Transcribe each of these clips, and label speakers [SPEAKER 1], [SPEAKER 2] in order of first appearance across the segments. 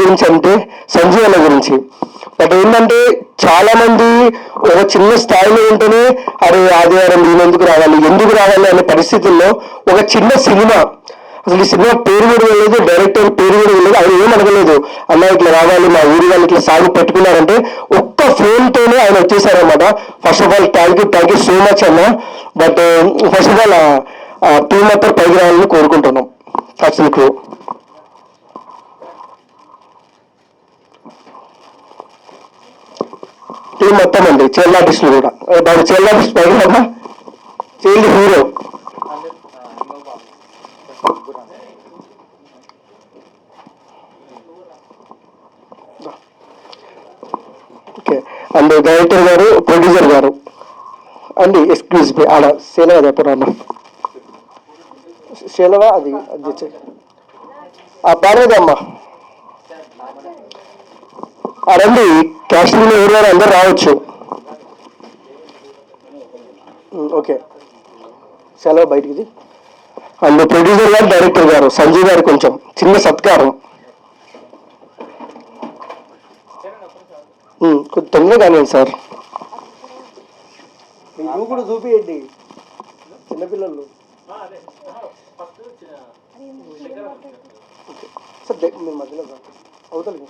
[SPEAKER 1] గురించి అంటే సంజయ్ అన్న గురించి. బట్ ఏంటంటే చాలా మంది ఒక చిన్న స్థాయిలో ఉంటేనే అరే ఆదివారం నేను ఎందుకు రావాలి అనే పరిస్థితుల్లో ఒక చిన్న సినిమా, అసలు ఈ సినిమా పేరు కూడా వెళ్ళలేదు, డైరెక్టర్ పేరు కూడా వెళ్ళలేదు, ఆయన ఏం అడగలేదు, అన్న ఇట్లా రావాలి మా ఊరి వాళ్ళు ఇట్లా సాగు పెట్టుకున్నారంటే ఒక్క ఫోన్తోనే ఆయన వచ్చేసారనమాట. First of all thank you so much అన్న. But first of all team మొత్తం పైకి రావాలని కోరుకుంటున్నాం. ఫస్ట్ మీకు టీం మొత్తం అండి, చైల్డ్ ఆర్టిస్టులు కూడా. దాని చైల్డ్ ఆర్టిస్ట్ పైకి Rama, child hero. Okay, and director గారు, ప్రొడ్యూసర్ గారు అండి. ఎక్స్క్యూజ్ మీ, ఆడ శైలవ చెప్పరా అన్న, శైలవ అది బాలేదమ్మా, రండి. క్యాస్టింగ్లో ఎవరు అందరు రావచ్చు. ఓకే, సెలవు బయటికి. అండ్ ప్రొడ్యూసర్ గారు, డైరెక్టర్ గారు సంజయ్ గారు కొంచెం చిన్న సత్కారం. కొంచెం తొందరగా కానీ సార్, మీరు కూడా చూపియండి చిన్నపిల్లలు. సార్ మీరు మధ్యలో అవుతుంది.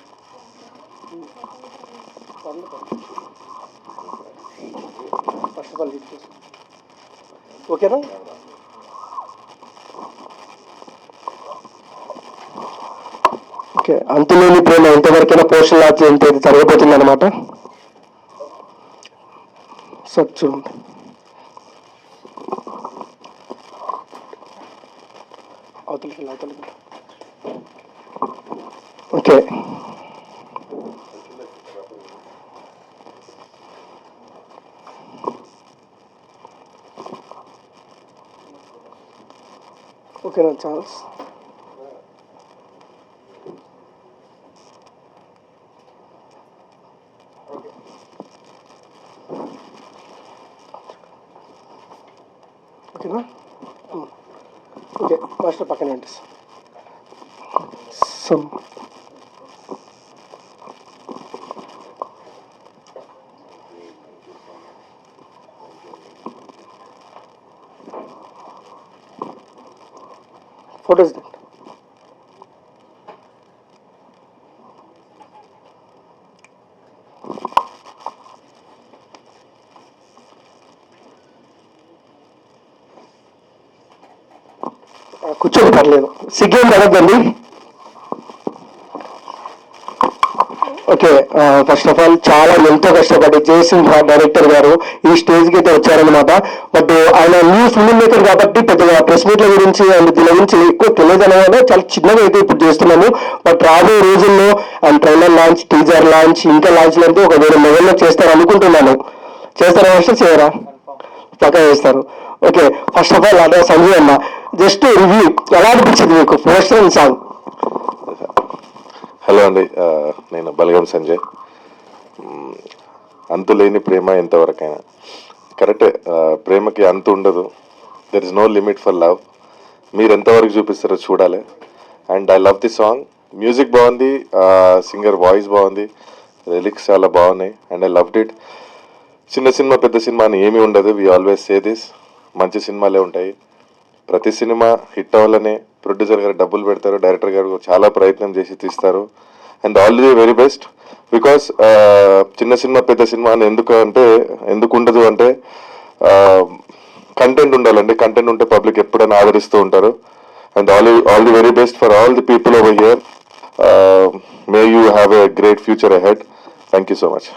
[SPEAKER 1] ఫస్ట్ ఆఫ్ ఆల్ ఓకేనా? ఓకే, అంతులేని ప్రేమ ఎంతవరకైనా పోస్టల్ లాంచ్ ఏంటి జరగబోతుంది అనమాట. సార్ చూడండి. అవతలికి. ఓకే, ఓకేనా ఛాన్స్? ఓకేనా? ఓకే, మాస్టర్ పక్కన ఏంటి ఫోటోస్ దిండి. కూర్చోండి, పర్లేదు, సిగ్గేం పడద్దండి. ఓకే, ఫస్ట్ ఆఫ్ ఆల్ చాలా ఎంతో కష్టపడి జయసింహ డైరెక్టర్ గారు ఈ స్టేజ్కి అయితే వచ్చారనమాట. బట్ ఆయన న్యూ ఫిల్మ్ మేకర్ కాబట్టి పెద్దగా ప్రెస్ మీట్ల గురించి అండ్ దీని గురించి ఎక్కువ తెలియదు అనగా చాలా చిన్నగా అయితే ఇప్పుడు చేస్తున్నాము. బట్ రాబోయే రోజుల్లో and trailer launch, teaser launch, ఇంకా లాంచ్లు అంటే ఒక 1,000 లెవెల్లో చేస్తారు అనుకుంటున్నాను. చేస్తారా మాస్టర్? చేయరా? పక్కా చేస్తారు. ఓకే, ఫస్ట్ ఆఫ్ ఆల్ అదే సంజయ్ అన్న, జస్ట్ రివ్యూ ఎలా అనిపించింది మీకు పోస్టర్ అండ్ సాంగ్?
[SPEAKER 2] హలో అండి, నేను బలగం సంజయ్. అంతులేని ప్రేమ ఎంతవరకైనా కరెక్టే. ప్రేమకి అంతు ఉండదు. There is no limit for love. మీరు ఎంతవరకు చూపిస్తారో చూడాలి. And I love the song. Music బాగుంది, సింగర్ వాయిస్ బాగుంది, లిరిక్స్ చాలా బాగున్నాయి. And I loved it. చిన్న సినిమా పెద్ద సినిమా అని ఏమీ ఉండదు. We always say this. మంచి సినిమాలే ఉంటాయి. ప్రతి సినిమా హిట్ అవ్వాలనే ప్రొడ్యూసర్ గారు డబ్బులు పెడతారు, డైరెక్టర్ గారు చాలా ప్రయత్నం చేసి తీస్తారు. And all the very best. Because చిన్న సినిమా పెద్ద సినిమా అని ఎందుకు ఉండదు అంటే కంటెంట్ ఉండాలండి. కంటెంట్ ఉంటే పబ్లిక్ ఎప్పుడైనా ఆదరిస్తూ ఉంటారు. And all the very best for all the people over here. May you have a great future ahead. Thank you so much.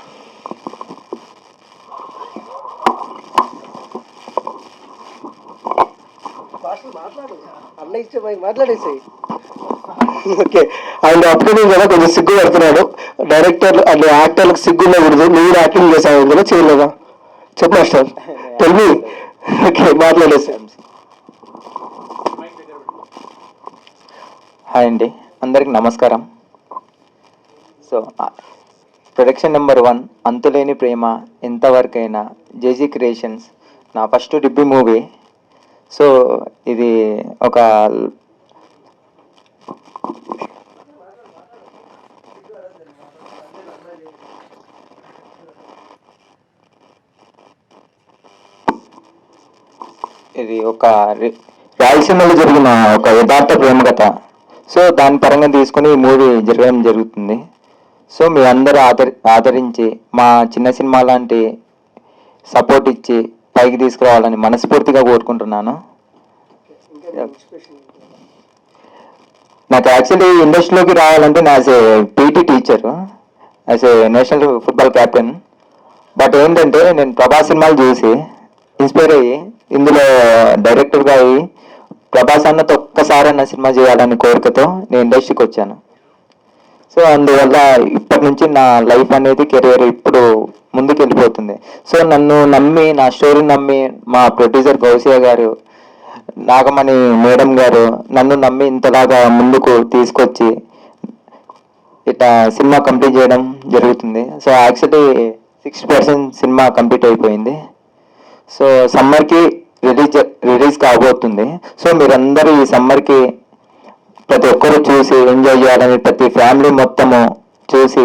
[SPEAKER 1] మాట్లాడేసాయి. ఓకే, ఆయన అప్కమింగ్ కదా కొంచెం సిగ్గు పడుతున్నాడు. డైరెక్టర్ అంటే యాక్టర్లకు సిగ్గు ఉండకూడదు. మీరు యాక్టింగ్ చేసావు కదా, చేయలేదా? చెప్పు మాస్టర్, తెలివి. ఓకే, మాట్లాడేసాయి.
[SPEAKER 3] హాయ్ అండి, అందరికి నమస్కారం. సో ప్రొడక్షన్ నెంబర్ 1 అంతులేని ప్రేమ ఎంతవరకైనా, జేజీ క్రియేషన్స్, నా ఫస్ట్ డెబ్యూ మూవీ. సో ఇది ఒక ఇది ఒక రాయలసీమలో జరిగిన ఒక యథార్థ ప్రేమ కథ. సో దాని పరంగా తీసుకొని ఈ మూవీ జరగడం జరుగుతుంది. సో మీ అందరూ ఆదరించి మా చిన్న సినిమా లాంటి సపోర్ట్ ఇచ్చి పైకి తీసుకురావాలని మనస్ఫూర్తిగా కోరుకుంటున్నాను. నాకు యాక్చువల్లీ ఇండస్ట్రీలోకి రావాలంటే నా as a PT teacher, as a national football captain. But ఏంటంటే నేను ప్రభాస్ సినిమాలు చూసి ఇన్స్పైర్ అయ్యి ఇందులో డైరెక్టర్గా అయ్యి ప్రభాస్ అన్నతో ఒక్కసారన్న సినిమా చేయాలని కోరికతో నేను ఇండస్ట్రీకి వచ్చాను. సో అందువల్ల ఇప్పటి నుంచి నా లైఫ్ అనేది కెరియర్ ఇప్పుడు ముందుకు వెళ్ళిపోతుంది. సో నన్ను నమ్మి, నా స్టోరీని నమ్మి మా ప్రొడ్యూసర్ గౌసియా గారు, నాగమణి మేడం గారు నన్ను నమ్మి ఇంతలాగా ముందుకు తీసుకొచ్చి ఇట్లా సినిమా కంప్లీట్ చేయడం జరుగుతుంది. సో యాక్చువల్లీ 60% సినిమా కంప్లీట్ అయిపోయింది. సో సమ్మర్కి రిలీజ్ కాబోతుంది. సో మీరందరూ ఈ సమ్మర్కి ప్రతి ఒక్కరు చూసి ఎంజాయ్ చేయాలని, ప్రతి ఫ్యామిలీ మొత్తము చూసి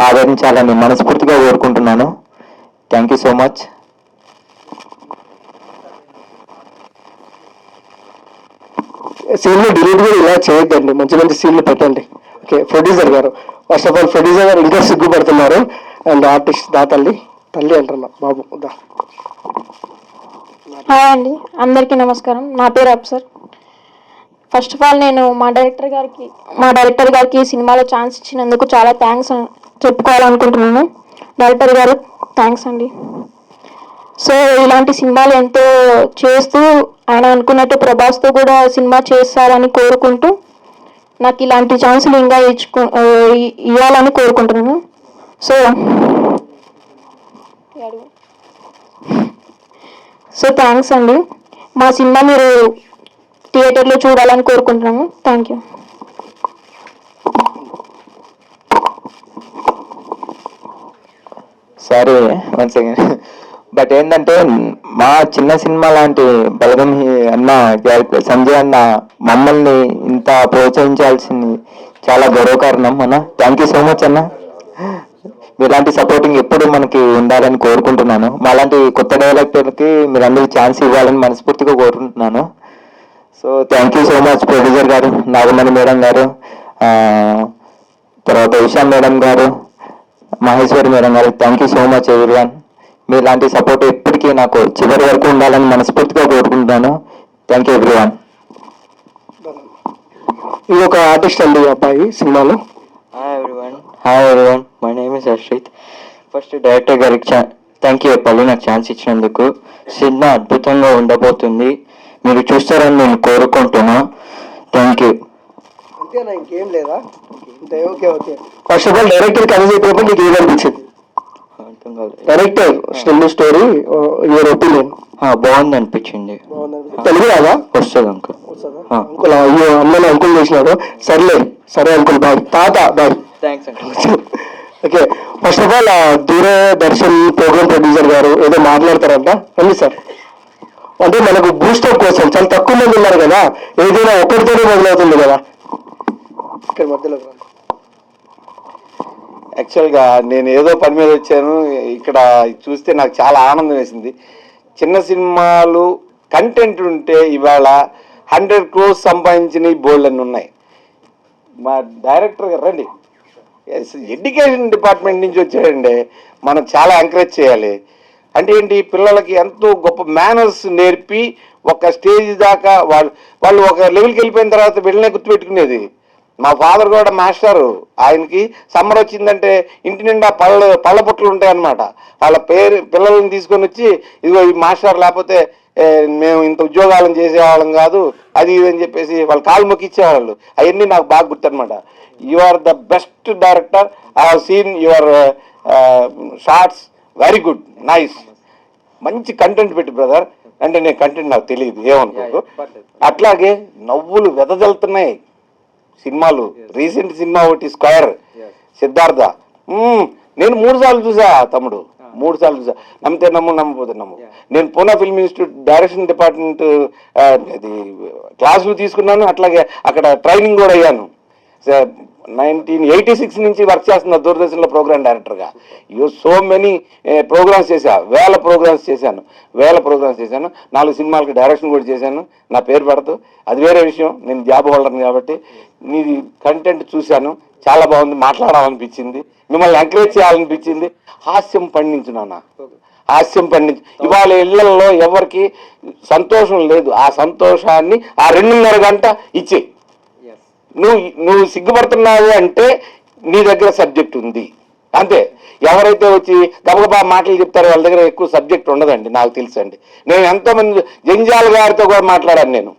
[SPEAKER 3] ఆదరించాలని మనస్ఫూర్తిగా కోరుకుంటున్నాను. Thank you so much.
[SPEAKER 1] సీన్లు డిలీట్ కూడా ఇలా చేయొద్దండి, మంచి మంచి సీన్లు పెట్టండి. ఓకే, ప్రొడ్యూసర్ గారు, ఫస్ట్ ఆఫ్ ఆల్ ప్రొడ్యూసర్ గారు ఇంకా సిగ్గుపడుతున్నారు. అండ్ ఆర్టిస్ట్ తల్లి అంటున్నా బాబు దా.
[SPEAKER 4] హాయ్ అండి, అందరికీ నమస్కారం. నా పేరు అప్సర్. ఫస్ట్ ఆఫ్ ఆల్ నేను మా డైరెక్టర్ గారికి ఈ సినిమాలో ఛాన్స్ ఇచ్చినందుకు చాలా థ్యాంక్స్ చెప్పుకోవాలనుకుంటున్నాను. డైరెక్టర్ గారు థ్యాంక్స్ అండి. సో ఇలాంటి సినిమాలు ఎంతో చేస్తూ ఆయన అనుకున్నట్టు ప్రభాస్తో కూడా సినిమా చేస్తారని కోరుకుంటూ నాకు ఇలాంటి ఛాన్సులు ఇంకా ఇవ్వాలని కోరుకుంటున్నాను. సో థ్యాంక్స్ అండి. మా సినిమా మీరు థియేటర్లో చూడాలని కోరుకుంటున్నాము. Thank you.
[SPEAKER 3] Sorry one second. But ఏంటంటే మా చిన్న సినిమా లాంటి బలగం అన్న సంజయ్ అన్న మమ్మల్ని ఇంత ప్రోత్సహించాల్సింది చాలా గౌరవకారణం అన్న. థ్యాంక్ యూ సో మచ్ అన్న. మీలాంటి సపోర్టింగ్ ఎప్పుడు మనకి ఉండాలని కోరుకుంటున్నాను. మాలాంటి కొత్త డైరెక్టర్కి మీరందరూ ఛాన్స్ ఇవ్వాలని మనస్ఫూర్తిగా కోరుకుంటున్నాను. So thank you so much producer గారు, నాగమణి మేడం గారు, తర్వాత ఉషా మేడం గారు, మహేశ్వరి మేడం గారు. Thank you so much everyone. మీలాంటి సపోర్ట్ ఎప్పటికీ నాకు చివరి వరకు ఉండాలని మనస్ఫూర్తిగా కోరుకుంటున్నాను. Thank you everyone.
[SPEAKER 1] ఇది ఒక ఆర్టిస్ట్ అండి అబ్బాయి సినిమాలో.
[SPEAKER 3] Hi everyone, my name is Ashrith. First director గారికి థ్యాంక్ యూ చెప్పాలి నాకు ఛాన్స్ ఇచ్చినందుకు. సినిమా అద్భుతంగా ఉండబోతుంది, మీరు చూస్తారని నేను కోరుకుంటున్నా. Thank you.
[SPEAKER 1] అంతేనా, ఇంకేం లేదా? Okay okay. First of all director కథ చెప్పినప్పుడు నీకు ఏమనిపించింది? Director story your opinion?
[SPEAKER 3] బాగుంది అనిపించింది.
[SPEAKER 1] తెలుగు రాదా?
[SPEAKER 3] వస్తుంది అంకుల్.
[SPEAKER 1] అంకుల్ అయ్యో అమ్మని అంకుల్ చేసినాడు. సరే అంకుల్ బాయ్. తాత bye.
[SPEAKER 3] Thanks uncle.
[SPEAKER 1] Okay, first of all Doordarshan program producer గారు ఏదో మాట్లాడతారంట రండి సార్. అంటే మనకు బూస్టప్ కోసం చాలా తక్కువ మంది ఉన్నారు కదా, ఏదైనా ఒకరితోనే మొదలవుతుంది కదా. ఇక్కడ మధ్యలో
[SPEAKER 5] యాక్చువల్గా నేను ఏదో పని మీద వచ్చాను, ఇక్కడ చూస్తే నాకు చాలా ఆనందం వేసింది. చిన్న సినిమాలు కంటెంట్ ఉంటే ఇవాళ 100 crores సంపాదించిన బోల్డ్ అన్నీ ఉన్నాయి. మా డైరెక్టర్ గారు రండి, ఎడ్యుకేషన్ డిపార్ట్మెంట్ నుంచి వచ్చాడండి. మనం చాలా ఎంకరేజ్ చేయాలి. అంటే ఏంటి, పిల్లలకి ఎంతో గొప్ప మేనర్స్ నేర్పి ఒక స్టేజ్ దాకా వాళ్ళు ఒక లెవెల్కి వెళ్ళిపోయిన తర్వాత వెళ్ళనే గుర్తుపెట్టుకునేది. మా ఫాదర్ కూడా మాస్టారు. ఆయనకి సమ్మర్ వచ్చిందంటే ఇంటి నిండా పళ్ళ పుట్టలు ఉంటాయి అన్నమాట. వాళ్ళ పిల్లల్ని తీసుకొని వచ్చి ఇదిగో ఈ మాస్టర్ లేకపోతే మేము ఇంత ఉద్యోగాలను చేసేవాళ్ళం కాదు అది ఇది అని చెప్పేసి వాళ్ళు కాలు మొక్కిచ్చేవాళ్ళు. అవన్నీ నాకు బాగా గుర్తనమాట. You are the best director. I have seen your shorts, very good, nice. మంచి కంటెంట్ పెట్టి బ్రదర్. అంటే నేను కంటెంట్ నాకు తెలియదు, ఏమనుకోకు. అట్లాగే నవ్వులు వెదజల్లుతున్నాయి సినిమాలు. రీసెంట్ సినిమా ఒకటి స్క్వేర్, సిద్ధార్థ, నేను 3 సార్లు చూసా తమ్ముడు, 3 సార్లు చూసా. నమ్మితే నమ్మకపోతే నమ్ము. నేను Poona film institute direction department అది క్లాసులు తీసుకున్నాను, అట్లాగే అక్కడ ట్రైనింగ్ కూడా అయ్యాను. 1986 నుంచి వర్క్ చేస్తున్నా దూరదర్శన్లో ప్రోగ్రామ్ డైరెక్టర్గా. సో మెనీ ప్రోగ్రామ్స్ చేశాను, వేల ప్రోగ్రామ్స్ చేశాను. 4 సినిమాలకి డైరెక్షన్ కూడా చేశాను. నా పేరు పెడతావు, అది వేరే విషయం. నేను జాబ్ హోల్డర్ని కాబట్టి నీది కంటెంట్ చూశాను, చాలా బాగుంది, మాట్లాడాలనిపించింది, మిమ్మల్ని ఎంకరేజ్ చేయాలనిపించింది. హాస్యం పండించు. ఇవాళ ఇళ్లలో ఎవరికి సంతోషం లేదు, ఆ సంతోషాన్ని ఆ 2.5 గంట ఇచ్చే. నువ్వు సిగ్గుపడుతున్నావు అంటే నీ దగ్గర సబ్జెక్ట్ ఉంది అంతే. ఎవరైతే వచ్చి గబగబా మాటలు చెప్తారో వాళ్ళ దగ్గర ఎక్కువ సబ్జెక్ట్ ఉండదండి, నాకు తెలుసండి. నేను ఎంతోమంది జంజాల్ గారితో కూడా మాట్లాడాను, నేను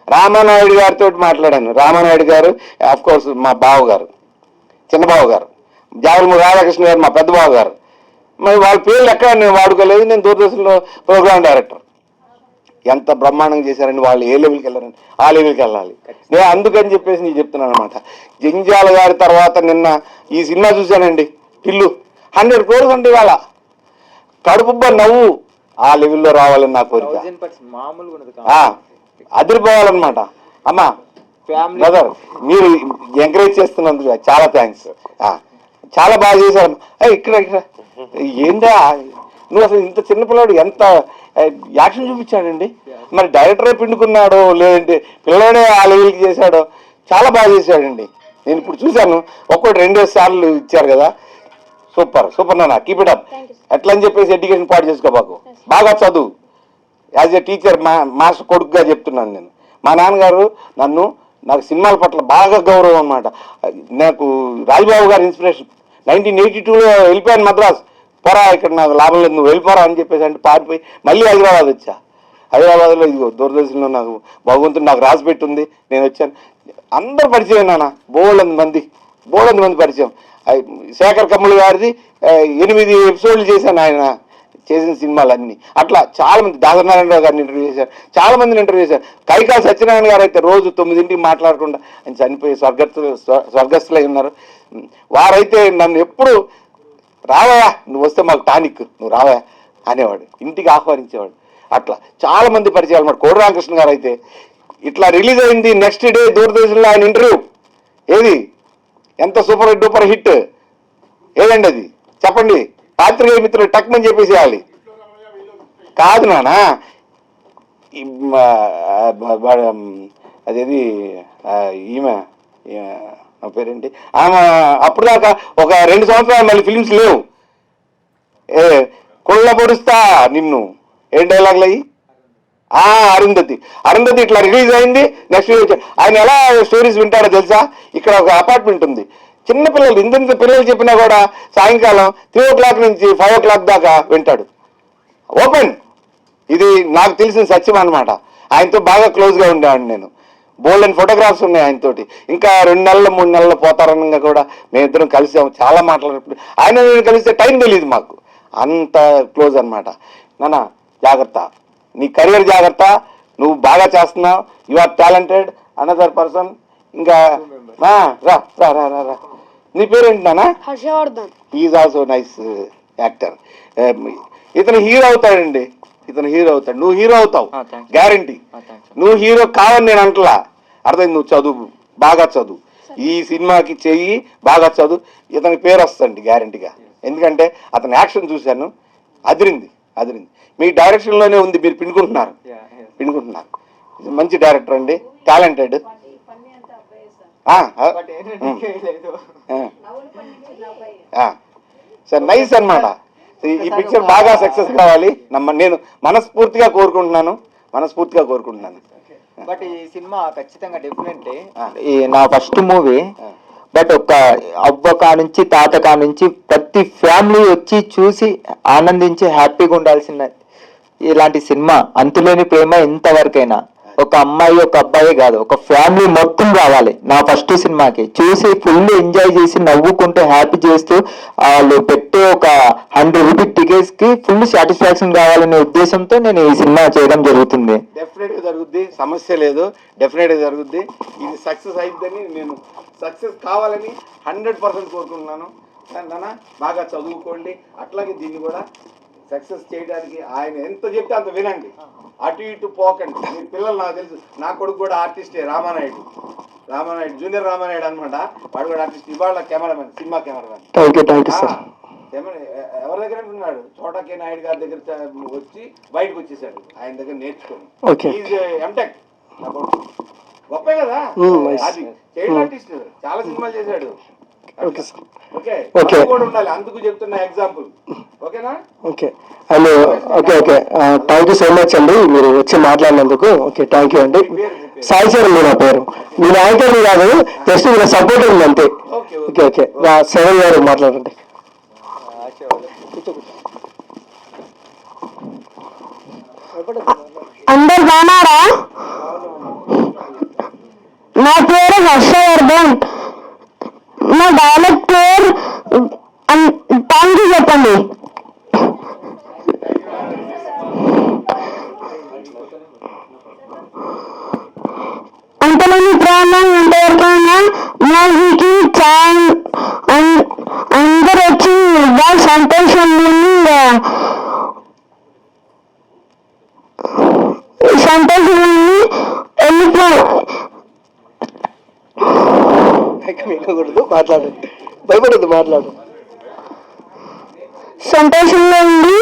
[SPEAKER 5] రామానాయుడు గారితో మాట్లాడాను. రామానాయుడు గారు ఆఫ్ కోర్స్ మా బావగారు, చిన్న బావగారు, జావలమూడి రాధాకృష్ణ గారు మా పెద్ద బావగారు. మరి వాళ్ళ పేర్లు ఎక్కడ నేను వాడుకోలేదు. నేను దూరదర్శన్లో ప్రోగ్రామ్ డైరెక్టర్. ఎంత బ్రహ్మాండంగా చేశారండి వాళ్ళు, ఏ లెవెల్కి వెళ్ళారండి, ఆ లెవెల్కి వెళ్ళాలి. నేను అందుకని చెప్పేసి నేను చెప్తున్నాను అనమాట. జంజాల గారి తర్వాత నిన్న ఈ సినిమా చూశానండి, టిల్లు. 100 crores అంటే వాళ్ళ కడుపుబ్బ నవ్వు ఆ లెవెల్లో రావాలని నా కోరిక. అదిరిపోవాలన్నమాట. అమ్మా బ్రదర్, మీరు ఎంకరేజ్ చేస్తున్నందుకు చాలా థ్యాంక్స్. చాలా బాగా చేశారు. ఇక్కడ ఏంటా నువ్వు అసలు ఇంత చిన్నపిల్లాడు ఎంత యాక్షన్ చూపించాడండి. మరి డైరెక్టరే పిండుకున్నాడో లేదంటే పిల్లడే ఆ లెవెల్కి చేశాడో, చాలా బాగా చేశాడండి. నేను ఇప్పుడు చూశాను, 1-2 సార్లు ఇచ్చారు కదా. సూపర్ నాన్న, కీప్ ఇట్ అప్. ఎట్లా అని చెప్పేసి ఎడ్యుకేషన్ పాటు చేసుకోబాకు, బాగా చదువు. యాజ్ ఎ టీచర్ మాస్టర్ కొడుకుగా చెప్తున్నాను నేను. మా నాన్నగారు నాకు సినిమాల పట్ల బాగా గౌరవం అనమాట. నాకు రాజబాబు గారి ఇన్స్పిరేషన్. 1982లో వెళ్ళిపోయాను మద్రాస్. పోరా, ఇక్కడ నాకు లాభం లేదు, నువ్వు వెళ్ళిపోరా అని చెప్పేసి అంటే పారిపోయి మళ్ళీ హైదరాబాద్ వచ్చా. హైదరాబాద్లో ఇదిగో దూరదర్శన్లో నాకు భగవంతుడు నాకు రాసి పెట్టుంది, నేను వచ్చాను. అందరు పరిచయం నాన్న, బోళ్ళంది మంది పరిచయం. శేఖర్ కమ్ముల గారిది 8 ఎపిసోడ్లు చేశాను, ఆయన చేసిన సినిమాలన్నీ. అట్లా చాలా మంది, దాసనారాయణరావు గారిని ఇంటర్వ్యూ చేశారు, చాలా మందిని ఇంటర్వ్యూ చేశారు. కైకాల సత్యనారాయణ గారు అయితే రోజు 9ంటికి మాట్లాడకుండా ఆయన చనిపోయి స్వర్గస్థులై ఉన్నారు. వారైతే నన్ను ఎప్పుడు రావయా, నువ్వు వస్తే మాకు టానిక్, నువ్వు రావయా అనేవాడు, ఇంటికి ఆహ్వానించేవాడు. అట్లా చాలా మంది పరిచయాలు అన్నమాట. కోడి రామకృష్ణ గారు అయితే ఇట్లా రిలీజ్ అయింది, నెక్స్ట్ డే దూరదర్శన్లో ఆయన ఇంటర్వ్యూ. ఏది ఎంత సూపర్ డూపర్ హిట్ ఏదండి అది, చెప్పండి. పాత్రికేయ మిత్రులు టక్మని చెప్పేసేయాలి. కాదు నానా, అదేది ఈమె నా పేరేంటి, ఆమె అప్పుడు దాకా ఒక 2 సంవత్సరాలు మళ్ళీ ఫిలిమ్స్ లేవు. కొళ్ళ పొడుస్తా నిన్ను, ఏం డైలాగులు అయ్యి. అరుంధతి ఇట్లా రిలీజ్ అయింది, నెక్స్ట్ వచ్చాడు. ఆయన ఎలా స్టోరీస్ వింటాడో తెలుసా? ఇక్కడ ఒక అపార్ట్మెంట్ ఉంది, చిన్న పిల్లలు, ఇంత పిల్లలు చెప్పినా కూడా సాయంకాలం 3 o'clock నుంచి 5 o'clock దాకా వింటాడు. ఓపెన్, ఇది నాకు తెలిసిన సత్యం అనమాట. ఆయనతో బాగా క్లోజ్గా ఉండేవాడిని నేను. బోల్డెన్ ఫోటోగ్రాఫ్స్ ఉన్నాయి ఆయనతోటి. ఇంకా 2 నెలలు 3 నెలలు పోతారనగా కూడా మేమిద్దరం కలిసాము, చాలా మాట్లాడినప్పుడు. ఆయన నేను కలిస్తే టైం తెలియదు మాకు, అంత క్లోజ్ అనమాట. నాన్న జాగ్రత్త, నీ కెరియర్ జాగ్రత్త, నువ్వు బాగా చేస్తున్నావు, you are talented. Another person ఇంకా రా రా రా రా రా నీ పేరేంటి నాన్న?
[SPEAKER 4] Harshavardhan.
[SPEAKER 5] Is also nice actor. ఇతను హీరో అవుతాడండి, నువ్వు హీరో అవుతావు గ్యారంటీ. నువ్వు హీరో కావని నేను అంటలా, అర్థమైంది. నువ్వు చదువు, బాగా చదువు, ఈ సినిమాకి చెయ్యి, బాగా చదువు, ఇతని పేరు వస్తుంది గ్యారంటీగా. ఎందుకంటే అతని యాక్షన్ చూశాను, అదిరింది. మీ డైరెక్షన్లోనే ఉంది, మీరు పిండుకుంటున్నారు. మంచి డైరెక్టర్ అండి, టాలెంటెడ్. సార్ నైస్ అన్నమాట. ఈ పిక్చర్ బాగా సక్సెస్ కావాలి, నేను మనస్ఫూర్తిగా కోరుకుంటున్నాను.
[SPEAKER 3] బట్ ఈ సినిమా ఖచ్చితంగా డెఫినెట్లీ నా ఫస్ట్ మూవీ. బట్ ఒక అవ్వ కానుంచి తాత కానుంచి ప్రతి ఫ్యామిలీ వచ్చి చూసి ఆనందించి హ్యాపీగా ఉండాల్సిన ఇలాంటి సినిమా అంతులేని ప్రేమ. ఎంతవరకైనా ఒక అమ్మాయి ఒక అబ్బాయి కాదు, ఒక ఫ్యామిలీ మొత్తం రావాలి నా ఫస్ట్ సినిమాకి. చూసి ఫుల్ ఎంజాయ్ చేసి నవ్వుకుంటూ హ్యాపీ చేస్తూ వాళ్ళు పెట్టే ఒక 100 రూపీ టికెట్స్ కి ఫుల్ సాటిస్ఫాక్షన్ కావాలనే ఉద్దేశంతో నేను ఈ సినిమా చేయడం జరుగుతుంది.
[SPEAKER 5] డెఫినెట్ గా జరుగుద్ది, సమస్య లేదు, డెఫినెట్ గా జరుగుద్ది. ఇది సక్సెస్ అయిద్దని, నేను సక్సెస్ కావాలని 100% కోరుకుంటున్నాను. నాన్న బాగా చదువుకోండి, అట్లాగే దీన్ని కూడా సక్సెస్ చేయడానికి ఆయన ఎంత చెప్తే అంత వినండి, అటు ఇటు పోకండి. మీ పిల్లలు నాకు తెలుసు, నా కొడుకు కూడా ఆర్టిస్టే, రామానాయుడు రామానాయుడు, జూనియర్ రామానాయుడు అనమాట. వాడు కూడా ఆర్టిస్ట్, ఇవాళ cameraman, cinema cameraman.
[SPEAKER 1] Thank you sir.
[SPEAKER 5] ఎవరి దగ్గర ఉన్నాడు, చోటా కే నాయుడు గారి దగ్గర వచ్చి బయటకు వచ్చేసాడు, ఆయన దగ్గర నేర్చుకొని. ఎంటెక్ గొప్పే కదా, అది చైల్డ్ ఆర్టిస్ట్, చాలా సినిమాలు చేశాడు. ఓకే కూడా ఉండాలి, అందుకు చెప్తున్నా ఎగ్జాంపుల్. ఓకేనా?
[SPEAKER 1] Okay and okay thank you so much అండి మీరు వచ్చి మాట్లాడినందుకు. ఓకే థ్యాంక్ యూ అండి. సాయి సార్ అండి నా పేరు. మీరు యాంకర్ కాదు, జస్ట్ మీరు సపోర్ట్ ఉంది అంతే. ఓకే సెవెన్ గారు మాట్లాడండి.
[SPEAKER 4] అందరు బాగున్నారా? నా పేరు హర్షవర్ధన్. నా డైలాగ్ పేరు థ్యాంక్ యూ చెప్పండి. అంతలోని ప్రేమ ఎంతవరకైనా మ్యూజిక్ అందరు వచ్చి బాగా సంతోషం
[SPEAKER 1] మాట్లాడండి, భయపడద్దు, మాట్లాడు.
[SPEAKER 4] సంతోషంగా ఉండి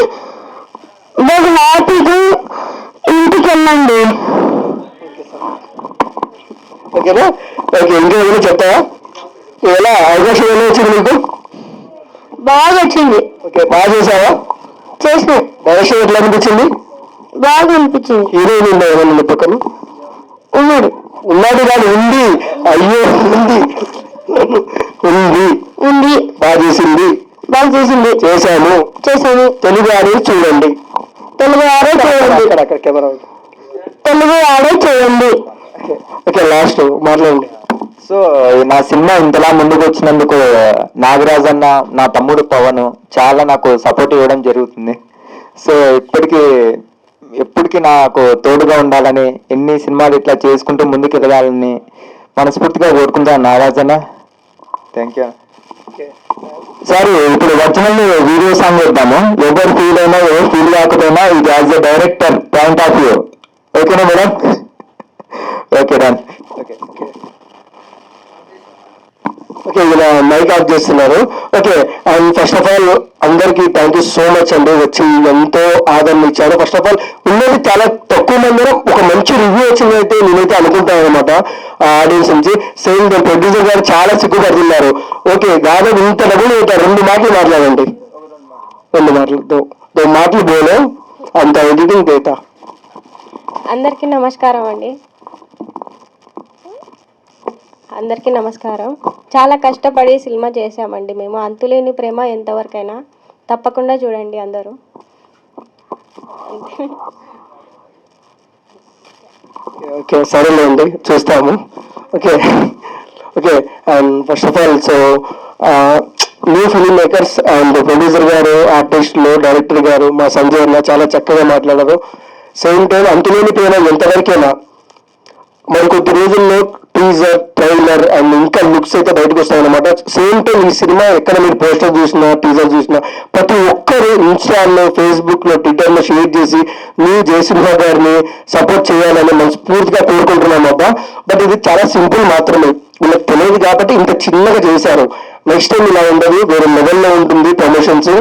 [SPEAKER 4] బాగా హ్యాపీగా ఇంటికి వెళ్ళండి.
[SPEAKER 1] ఓకేనా? ఓకే ఇంకేమైనా చెప్తావా? ఎలా అవకాశం ఎలా వచ్చింది నీకు?
[SPEAKER 4] బాగా వచ్చింది.
[SPEAKER 1] ఓకే బాగా చేసావా?
[SPEAKER 4] చేసిన.
[SPEAKER 1] డైరెక్షన్ ఎట్లా అనిపించింది?
[SPEAKER 4] బాగా అనిపించింది.
[SPEAKER 1] హీరోయిన్ ఉందా ఏమన్నా పక్కన? ఉన్నాడు కాదు, ఉంది. అయ్యో ఉంది. బాగా చేసింది. చేశాను. తెలుగు ఆడే చూడండి. అక్కడ కెమెరా.
[SPEAKER 4] తెలుగు ఆడే చూడండి.
[SPEAKER 1] ఓకే లాస్ట్ మాట్లాడండి.
[SPEAKER 3] సో నా సినిమా ఇంతలా ముందుకు వచ్చినందుకు నాగరాజ్ అన్న, నా తమ్ముడు పవన్ చాలా నాకు సపోర్ట్ ఇవ్వడం జరుగుతుంది. సో ఎప్పటికీ నాకు తోడుగా ఉండాలని, ఎన్ని సినిమాలు ఇట్లా చేసుకుంటూ ముందుకు ఎదగాలని మనస్ఫూర్తిగా కోరుకుంటాను నాగరాజ్ అన్న. Thank you sir. ఇప్పుడు ఒరిజినల్ వీడియో సాంగ్ ఇద్దాము. ఎవరు ఫీల్ అయినా ఎవరు ఫీల్ కాకపోయినా ఇది as a director point of view. ఓకేనా మేడం? Okay done.
[SPEAKER 1] ఓకే ఇలా మైక్ ఆఫ్ చేస్తున్నారు. Okay and first of all అందరికీ థ్యాంక్ యూ సో మచ్ అండి, వచ్చి ఎంతో ఆదరణ ఇచ్చారు. ఫస్ట్ ఆఫ్ ఆల్ ఉన్నది చాలా తక్కువ మంది ఒక మంచి రివ్యూ వచ్చిందైతే నేనైతే అనుకుంటాను అనమాట ఆడియన్స్ నుంచి. సేమ్ ప్రొడ్యూసర్ గారు చాలా సిగ్గుపడుతున్నారు. ఓకే దాదాపు ఇంత డబ్బులు అవుతారు. 2 మాటలు మాట్లాడండి. 2 మాటలు దో మాటలు బోలే అంత ఎడిటింగ్ డేటా.
[SPEAKER 6] అందరికీ నమస్కారం అండి. అందరికీ నమస్కారం. చాలా కష్టపడి సినిమా చేశామండి మేము. అంతులేని ప్రేమ ఎంతవరకైనా తప్పకుండా చూడండి అందరూ.
[SPEAKER 1] ఓకే సరేలేండి, చూస్తాము. Okay and first of all so new film makers and producer గారు, ఆర్టిస్టులు, డైరెక్టర్ గారు మా సంజయ్ అన్న చాలా చక్కగా మాట్లాడారు. సేమ్ టైం అంతులేని ప్రేమ ఎంతవరకైనా మరికొద్ది రోజుల్లో టీజర్, ట్రైలర్ అండ్ ఇంకా లుక్స్ అయితే బయటకు వస్తాయన్నమాట. సేమ్ టైం ఈ సినిమా ఎక్కడ మీరు పోస్టర్ చూసినా, టీజర్ చూసినా ప్రతి ఒక్కరు ఇన్స్టాలో, ఫేస్బుక్లో, ట్విట్టర్లో షేర్ చేసి మీ జయసింహ గారిని సపోర్ట్ చేయాలని మనస్ఫూర్తిగా కోరుకుంటున్నామబ్బా. బట్ ఇది చాలా సింపుల్ మాత్రమే, వీళ్ళకి తెలియదు కాబట్టి ఇంత చిన్నగా చేశారు. నెక్స్ట్ టైం ఇలా ఉండదు, వేరే లెవెల్లో ఉంటుంది ప్రమోషన్స్.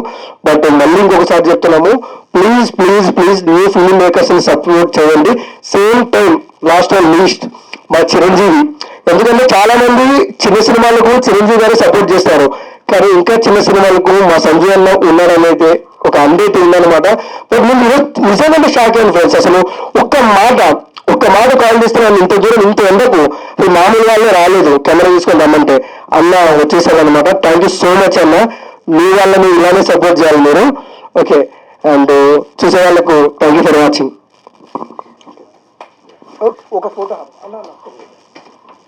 [SPEAKER 1] బట్ మళ్ళీ ఇంకొకసారి చెప్తున్నాము, please please please new film makers ని సపోర్ట్ చేయండి. Same time last and least మా చిరంజీవి, ఎందుకంటే చాలా మంది చిన్న సినిమాలకు చిరంజీవి గారు సపోర్ట్ చేస్తారు, కానీ ఇంకా చిన్న సినిమాలకు మా సంజయ్ అన్న ఉన్నారని అయితే ఒక అండైతే ఉందన్నమాట. బట్ నేను నిజంగా షాక్ అయిన ఫ్రెండ్స్. అసలు ఒక్క మాట కాల్ చేస్తే నన్ను ఇంత దూరం ఇంత ఎండకు మామూలు వాళ్ళే రాలేదు, కెమెరా తీసుకొని రమ్మంటే అన్న వచ్చేసాడు అనమాట. థ్యాంక్ యూ సో మచ్ అన్న, మీ వాళ్ళని ఇలానే సపోర్ట్ చేయాలి మీరు. ఓకే అండ్ చూసే వాళ్ళకు థ్యాంక్ యూ ఫర్ వాచింగ్. ఒక ఫోటో